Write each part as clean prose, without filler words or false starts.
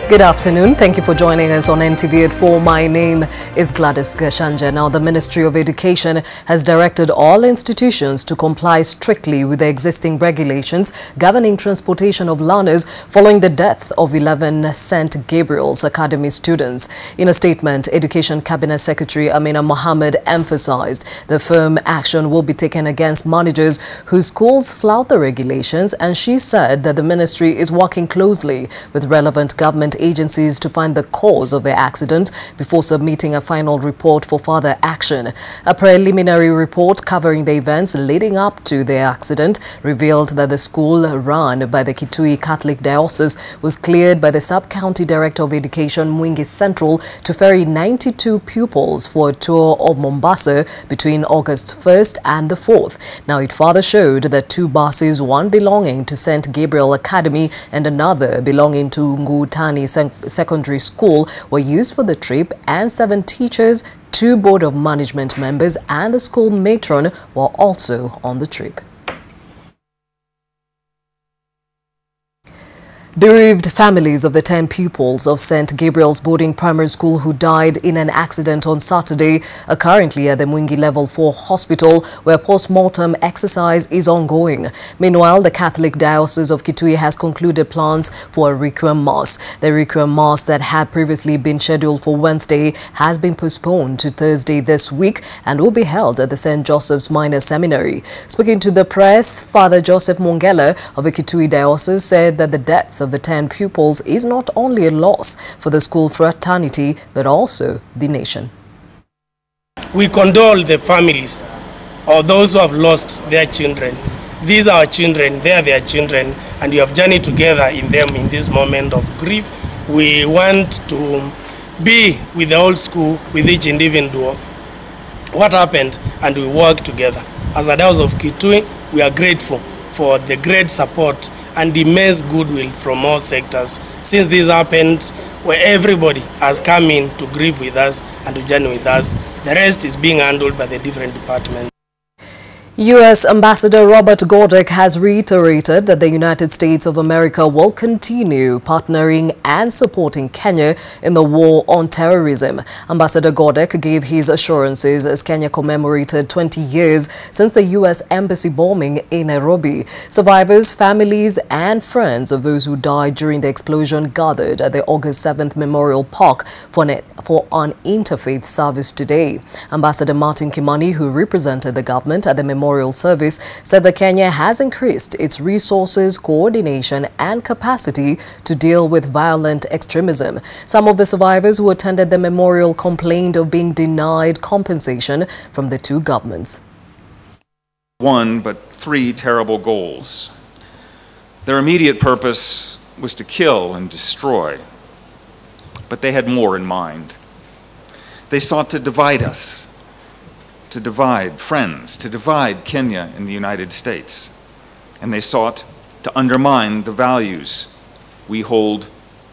Good afternoon. Thank you for joining us on NTV at 4. My name is Gladys Gachanja. Now, the Ministry of Education has directed all institutions to comply strictly with the existing regulations governing transportation of learners following the death of 11 St. Gabriel's Academy students. In a statement, Education Cabinet Secretary Amina Mohammed emphasized the firm action will be taken against managers whose schools flout the regulations, and she said that the ministry is working closely with relevant government agencies to find the cause of the accident before submitting a final report for further action. A preliminary report covering the events leading up to the accident revealed that the school run by the Kitui Catholic Diocese was cleared by the Sub-County Director of Education, Mwingi Central, to ferry 92 pupils for a tour of Mombasa between August 1st and the 4th. Now, it further showed that 2 buses, one belonging to St. Gabriel Academy and another belonging to Ngutani Secondary School, were used for the trip, and 7 teachers, 2 Board of Management members and the school matron were also on the trip. Bereaved families of the 10 pupils of St. Gabriel's Boarding Primary School who died in an accident on Saturday are currently at the Mwingi Level 4 Hospital, where post-mortem exercise is ongoing. Meanwhile, the Catholic Diocese of Kitui has concluded plans for a Requiem Mass. The Requiem Mass that had previously been scheduled for Wednesday has been postponed to Thursday this week and will be held at the St. Joseph's Minor Seminary. Speaking to the press, Father Joseph Mongela of the Kitui Diocese said that the deaths of the 10 pupils is not only a loss for the school fraternity, but also the nation. We condole the families or those who have lost their children. These are our children, they are their children, and we have journeyed together in them in this moment of grief. We want to be with the whole school, with each individual, what happened, and we work together. As a Diocese of Kitui, we are grateful for the great support and immense goodwill from all sectors since this happened, where everybody has come in to grieve with us and to journey with us. The rest is being handled by the different departments. U.S. Ambassador Robert Godek has reiterated that the United States of America will continue partnering and supporting Kenya in the war on terrorism. Ambassador Godek gave his assurances as Kenya commemorated 20 years since the U.S. Embassy bombing in Nairobi. Survivors, families and friends of those who died during the explosion gathered at the August 7th Memorial Park for an interfaith service today. Ambassador Martin Kimani, who represented the government at the memorial service, said that Kenya has increased its resources, coordination and capacity to deal with violent extremism. Some of the survivors who attended the memorial complained of being denied compensation from the 2 governments. 1 but 3 terrible goals. Their immediate purpose was to kill and destroy, but they had more in mind. They sought to divide us, to divide friends, to divide Kenya and the United States. And they sought to undermine the values we hold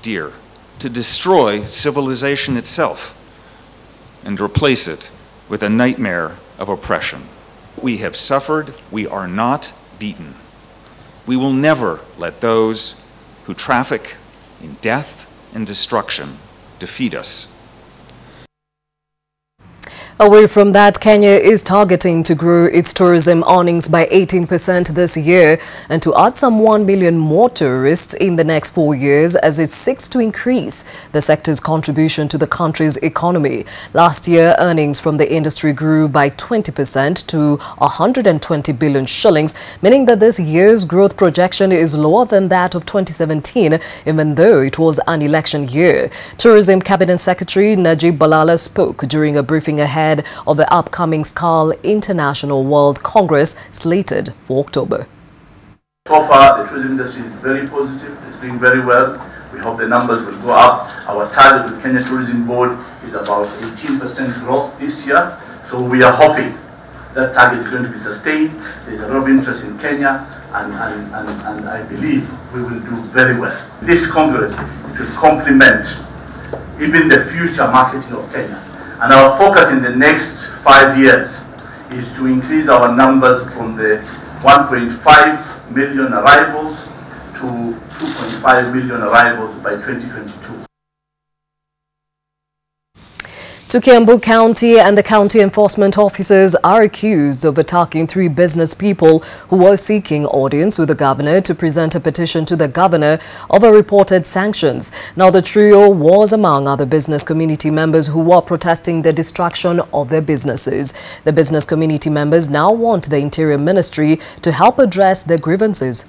dear, to destroy civilization itself and replace it with a nightmare of oppression. We have suffered, we are not beaten. We will never let those who traffic in death and destruction defeat us. Away from that, Kenya is targeting to grow its tourism earnings by 18% this year and to add some 1 million more tourists in the next 4 years as it seeks to increase the sector's contribution to the country's economy. Last year, earnings from the industry grew by 20% to 120 billion shillings, meaning that this year's growth projection is lower than that of 2017, even though it was an election year. Tourism Cabinet Secretary Najib Balala spoke during a briefing ahead of the upcoming SCAL International World Congress slated for October. So far, the tourism industry is very positive. It's doing very well. We hope the numbers will go up. Our target with Kenya Tourism Board is about 18% growth this year. So we are hoping that target is going to be sustained. There's a lot of interest in Kenya, and I believe we will do very well. This Congress will complement even the future marketing of Kenya. And our focus in the next 5 years is to increase our numbers from the 1.5 million arrivals to 2.5 million arrivals by 2022. To Kiambu County, and the county enforcement officers are accused of attacking 3 business people who were seeking audience with the governor to present a petition to the governor over reported sanctions. Now, the trio was among other business community members who were protesting the destruction of their businesses. The business community members now want the Interior Ministry to help address their grievances.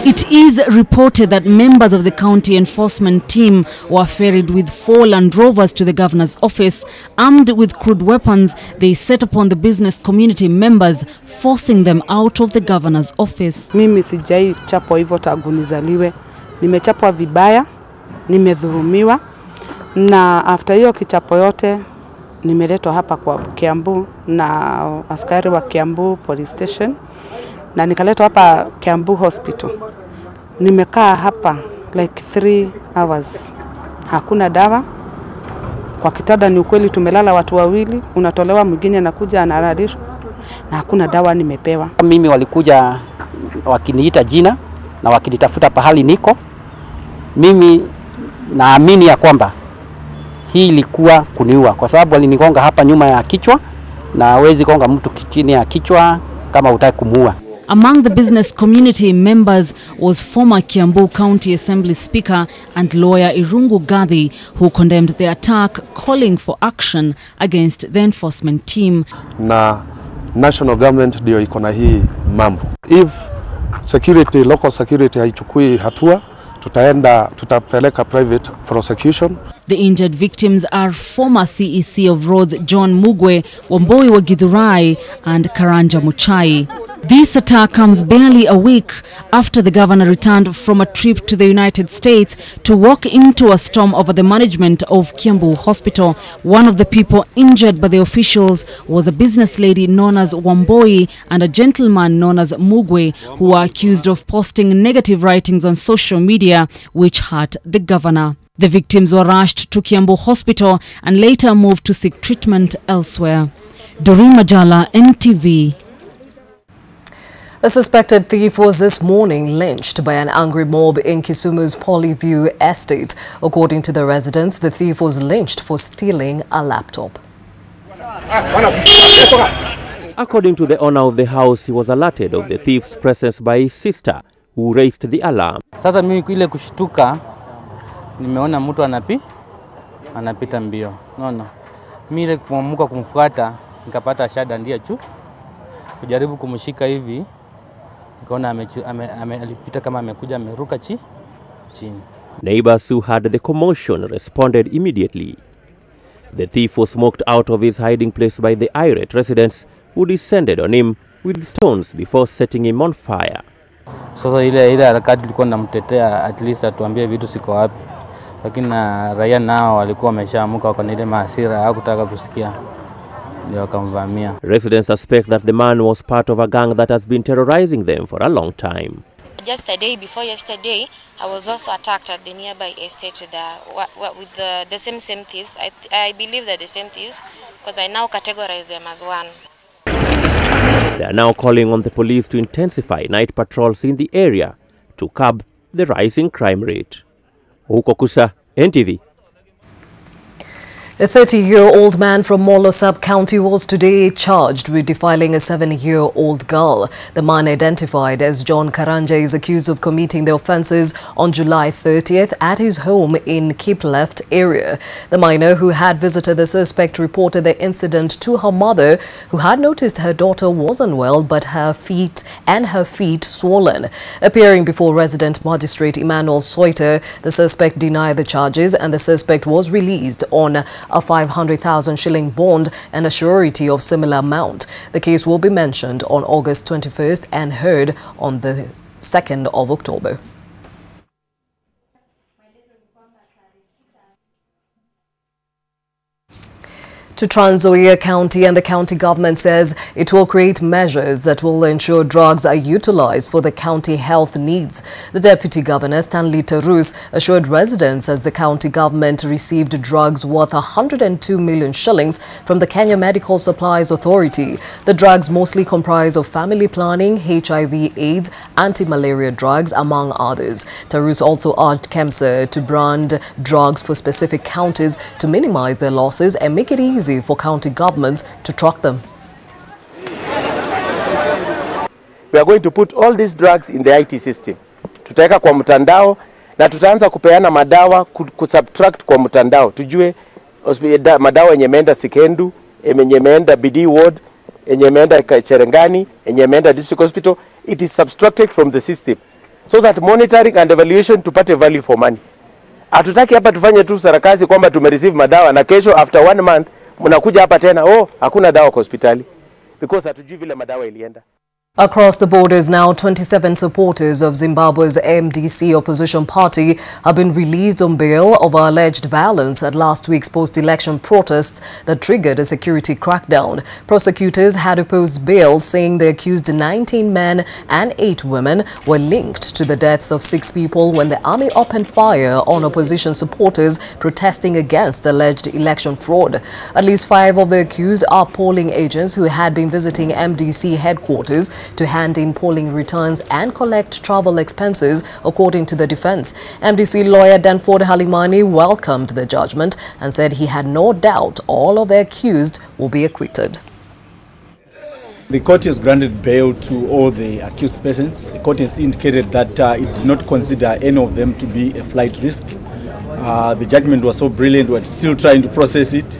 It is reported that members of the county enforcement team were ferried with 4 Land Rovers to the governor's office. Armed with crude weapons, they set upon the business community members, forcing them out of the governor's office. Mimi sijai chapwa hivyo tangu nizaliwe. Nimechapwa vibaya, nimedhulumiwa, na after hiyo kichapo yote nimeletwa hapa kwa Kiambu na askari wa Kiambu Police Station. Na nikaletwa hapa Kiambu Hospital. Nimekaa hapa like 3 hours. Hakuna dawa. Kwa kitanda ni ukweli tumelala watu wawili, unatolewa mwingine anakuja analalishwa na hakuna dawa nimepewa. Mimi walikuja wakiniita jina na wakinitafuta pahali niko. Mimi naamini ya kwamba hii ilikuwa kuniua kwa sababu walinigonga hapa nyuma ya kichwa, na hawezi gonga mtu chini ya kichwa kama hutaki kumuua. Among the business community members was former Kiambu County Assembly Speaker and lawyer Irungu Gathi, who condemned the attack, calling for action against the enforcement team. Na national government ndio iko na hii mambo. If security, local security haichukui hatua, tutapeleka private prosecution. The injured victims are former CEC of Roads John Mugwe, Wamboi wa Githurai and Karanja Muchai. This attack comes barely a week after the governor returned from a trip to the United States to walk into a storm over the management of Kiambu Hospital. One of the people injured by the officials was a business lady known as Wamboi and a gentleman known as Mugwe, who were accused of posting negative writings on social media which hurt the governor. The victims were rushed to Kiambu Hospital and later moved to seek treatment elsewhere. Doreen Majala, NTV. A suspected thief was this morning lynched by an angry mob in Kisumu's Polyview estate. According to the residents, the thief was lynched for stealing a laptop. According to the owner of the house, he was alerted of the thief's presence by his sister, who raised the alarm. Sasa mimi ile kushtuka, nimeona mtu anapita mbio. Unaona? Mimi ile kuamuka kumfuata, nikapata shada ndia chu. Kujaribu kumshika hivi, nikaona alipita kama amekuja ameruka chini. Neighbors who heard the commotion responded immediately. The thief was smoked out of his hiding place by the irate residents, who descended on him with stones before setting him on fire. Sasa ile harakati tulikuwa namtetea at least atuambie vitu siko wapi. Lakini raia nao walikuwa wameshaamuka kwa ile hasira, hawakutaka kusikia. Residents suspect that the man was part of a gang that has been terrorizing them for a long time. Just a day before yesterday, I was also attacked at the nearby estate with the same thieves. I believe they're the same thieves because I now categorize them as one. They are now calling on the police to intensify night patrols in the area to curb the rising crime rate. Huko Kusa, NTV. A 30-year-old man from Molo Sub-County was today charged with defiling a 7-year-old girl. The man, identified as John Karanja, is accused of committing the offences on July 30th at his home in Cape Left area. The minor, who had visited the suspect, reported the incident to her mother, who had noticed her daughter was unwell but her feet swollen. Appearing before resident magistrate Emmanuel Soiter, the suspect denied the charges and the suspect was released on a 500,000 shilling bond and a surety of similar amount. The case will be mentioned on August 21st and heard on the 2nd of October. To Trans Nzoia County, and the county government says it will create measures that will ensure drugs are utilized for the county health needs. The Deputy Governor, Stanley Terus, assured residents as the county government received drugs worth 102 million shillings from the Kenya Medical Supplies Authority. The drugs mostly comprise of family planning, HIV/AIDS, anti-malaria drugs, among others. Terus also urged KEMSA to brand drugs for specific counties to minimize their losses and make it easy for county governments to track them. We are going to put all these drugs in the IT system. Tutaweka kwa mtandao na tutaanza kupeana madawa kusubtract kwa mtandao. Tujue madawa yenye imeenda Sikendu, yenye imeenda BD ward, yenye imeenda Cherengani, yenye imeenda district hospital. It is subtracted from the system so that monitoring and evaluation tupate value for money. Hatutaki hapa tufanye tu sarakasi kwamba tumereceive madawa na kesho after 1 month mnakuja hapa tena hakuna dawa kwa hospitali, because hatujui vile madawa ilienda. Across the borders now, 27 supporters of Zimbabwe's MDC opposition party have been released on bail over alleged violence at last week's post-election protests that triggered a security crackdown. Prosecutors had opposed bail, saying the accused 19 men and 8 women were linked to the deaths of 6 people when the army opened fire on opposition supporters protesting against alleged election fraud. At least 5 of the accused are polling agents who had been visiting MDC headquarters to hand in polling returns and collect travel expenses, according to the defense. MDC lawyer Danford Halimani welcomed the judgment and said he had no doubt all of the accused will be acquitted. The court has granted bail to all the accused persons. The court has indicated that it did not consider any of them to be a flight risk. The judgment was so brilliant, we're still trying to process it.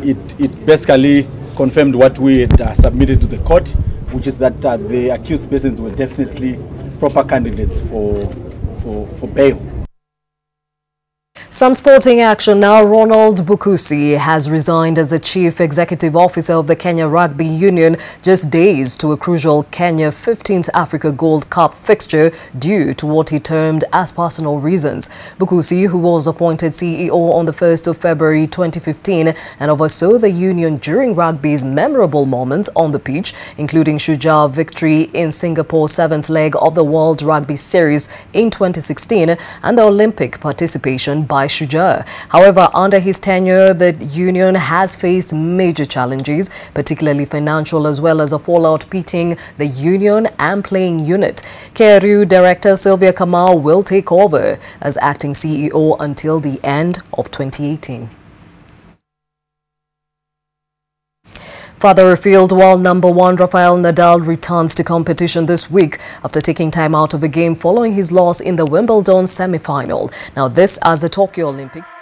It basically confirmed what we had submitted to the court, which is that the accused persons were definitely proper candidates for bail. Some sporting action now. Ronald Bukusi has resigned as the Chief Executive Officer of the Kenya Rugby Union just days to a crucial Kenya 15th Africa Gold Cup fixture due to what he termed as personal reasons. Bukusi, who was appointed CEO on the 1st of February 2015 and oversaw the union during rugby's memorable moments on the pitch, including Shujaa victory in Singapore's 7th leg of the World Rugby Series in 2016 and the Olympic participation by Shujaa. However, under his tenure, the union has faced major challenges, particularly financial, as well as a fallout pitting the union and playing unit. KRU Director Sylvia Kamau will take over as acting CEO until the end of 2018. Further afield, world number 1 Rafael Nadal returns to competition this week after taking time out of a game following his loss in the Wimbledon semi-final. Now this as the Tokyo Olympics.